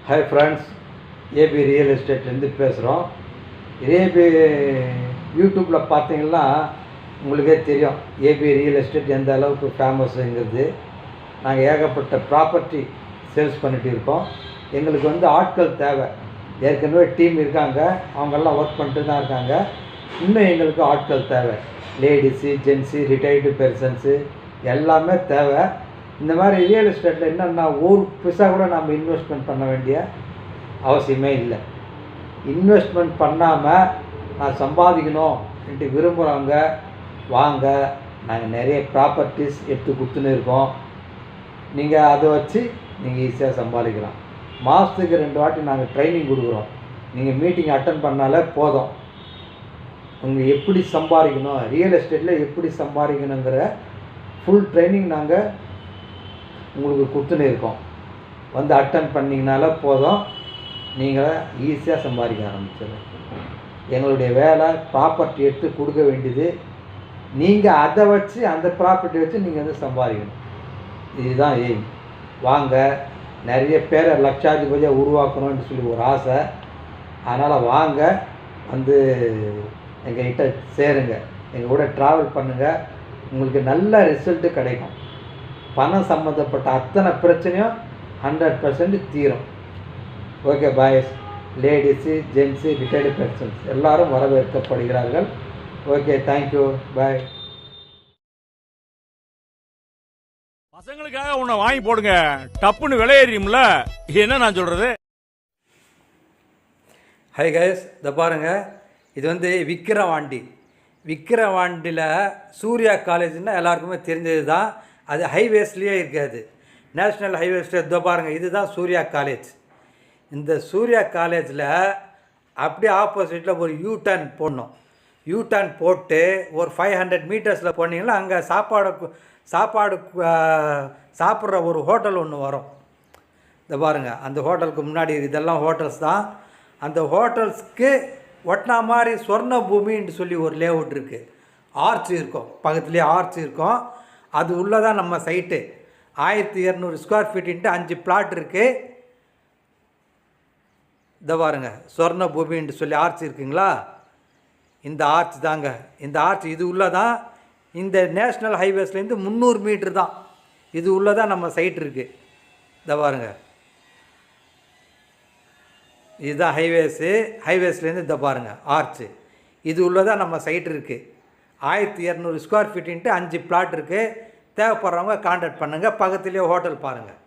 Hi friends, AB real எஸ்டேட்லேருந்து பேசுகிறோம். AB யூடியூப்பில் பார்த்தீங்கன்னா உங்களுக்கே தெரியும் ஏபி ரியல் எஸ்டேட் எந்த அளவுக்கு ஃபேமஸுங்கிறது. நாங்கள் ஏகப்பட்ட ப்ராப்பர்ட்டி சேல்ஸ் பண்ணிகிட்டு இருக்கோம். எங்களுக்கு ஆட்கள் தேவை. ஏற்கனவே டீம் இருக்காங்க, அவங்கெல்லாம் ஒர்க் பண்ணிட்டு தான் இருக்காங்க. இன்னும் எங்களுக்கு ஆட்கள் தேவை. லேடிஸு, ஜென்ஸு, ரிட்டையர்டு பெர்சன்ஸு எல்லாமே தேவை. இந்த மாதிரி ரியல் எஸ்டேட்டில் என்னென்னா ஒரு பைசா கூட நம்ம இன்வெஸ்ட்மெண்ட் பண்ண வேண்டிய அவசியமே இல்லை. இன்வெஸ்ட்மெண்ட் பண்ணாமல் நான் சம்பாதிக்கணும் என்று விரும்புகிறவங்க வாங்க. நாங்கள் நிறைய ப்ராப்பர்ட்டிஸ் எடுத்து கொடுத்துன்னு இருக்கோம். நீங்கள் அதை வச்சு நீங்கள் ஈஸியாக சம்பாதிக்கலாம். மாதத்துக்கு 2 வாட்டி நாங்கள் ட்ரைனிங் கொடுக்குறோம். நீங்கள் மீட்டிங் அட்டன் பண்ணாலே போதும். உங்கள் எப்படி சம்பாதிக்கணும், ரியல் எஸ்டேட்டில் எப்படி சம்பாதிக்கணுங்கிற ஃபுல் ட்ரைனிங் நாங்கள் உங்களுக்கு கொடுத்துன்னு இருக்கோம். அட்டன் பண்ணிங்கனால போதும், நீங்கள் ஈஸியாக சம்பாதிக்க ஆரம்பிச்சிடும். எங்களுடைய வேலை ப்ராப்பர்ட்டி எடுத்து கொடுக்க வேண்டியது. நீங்கள் அதை வச்சு அந்த ப்ராப்பர்ட்டி வச்சு நீங்கள் சம்பாதிக்கணும். இதுதான் எய்ம். வாங்க. நிறைய பேரை லட்சாதிபதியாக உருவாக்கணும்னு சொல்லி ஒரு ஆசை. அதனால் வாங்க, எங்கள்கிட்ட சேருங்க, எங்கள் கூட ட்ராவல் பண்ணுங்கள். உங்களுக்கு நல்ல ரிசல்ட்டு கிடைக்கும். பணம் சம்மந்தப்பட்ட அத்தனை பிரச்சனையும் 100% தீரும். Okay boys, ladies, gents, retired persons எல்லோரும் வரவேற்கப்படுகிறார்கள். ஓகே, தேங்க்யூ, பாய். பசங்களுக்காக உன்னை வாங்கி போடுங்க, டப்புன்னு விலையேறியும்ல, என்ன நான் சொல்கிறது. ஹை கைஸ், இதை பாருங்கள். இது விக்கிரவாண்டியில் சூர்யா காலேஜ்னால் எல்லாருக்குமே தெரிஞ்சது தான். அது ஹைவேஸ்லேயே இருக்காது, நேஷ்னல் ஹைவேஸ்லேயே. இதோ பாருங்கள், இதுதான் சூர்யா காலேஜ். இந்த சூர்யா காலேஜில் அப்படியே ஆப்போசிட்டில் ஒரு யூ-டர்ன் போடணும். யூ-டர்ன் போட்டு ஒரு 500 மீட்டர்ஸில் போனீங்கன்னா அங்கே சாப்பாடு சாப்பிட்ற ஒரு ஹோட்டல் ஒன்று வரும். இதை பாருங்கள், அந்த ஹோட்டலுக்கு முன்னாடி இதெல்லாம் ஹோட்டல்ஸ் தான். அந்த ஹோட்டல்ஸ்க்கு ஒட்டினா மாதிரி சொர்ண பூமின்னு சொல்லி ஒரு லேஅவுட் இருக்குது. ஆர்ச் இருக்கும், பக்கத்துலேயே ஆர்ச் இருக்கும். அது உள்ளே தான் நம்ம சைட்டு. 1200 ஸ்கொயர் ஃபீட்டு 5 பிளாட் இருக்குது. இதை பாருங்க, சொர்ண பூமின்னு சொல்லி ஆர்ச் இருக்குங்களா, இந்த ஆர்ச் தாங்க. இந்த ஆர்ச் இது உள்ளே தான். இந்த நேஷ்னல் ஹைவேஸ்லேருந்து 300 மீட்ரு தான். இது உள்ளே தான் நம்ம சைட் இருக்குது. இதை பாருங்க, இதுதான் ஹைவேஸ்லேருந்து இதை பாருங்கள் ஆர்ச்சு. இது உள்ளே தான் நம்ம சைட் இருக்குது. 1200 ஸ்கொயர் ஃபீட்டு 5 பிளாட் இருக்குது. தேவைப்படுறவங்க கான்டாக்ட் பண்ணுங்கள். பக்கத்துலேயே ஹோட்டல் பாருங்கள்.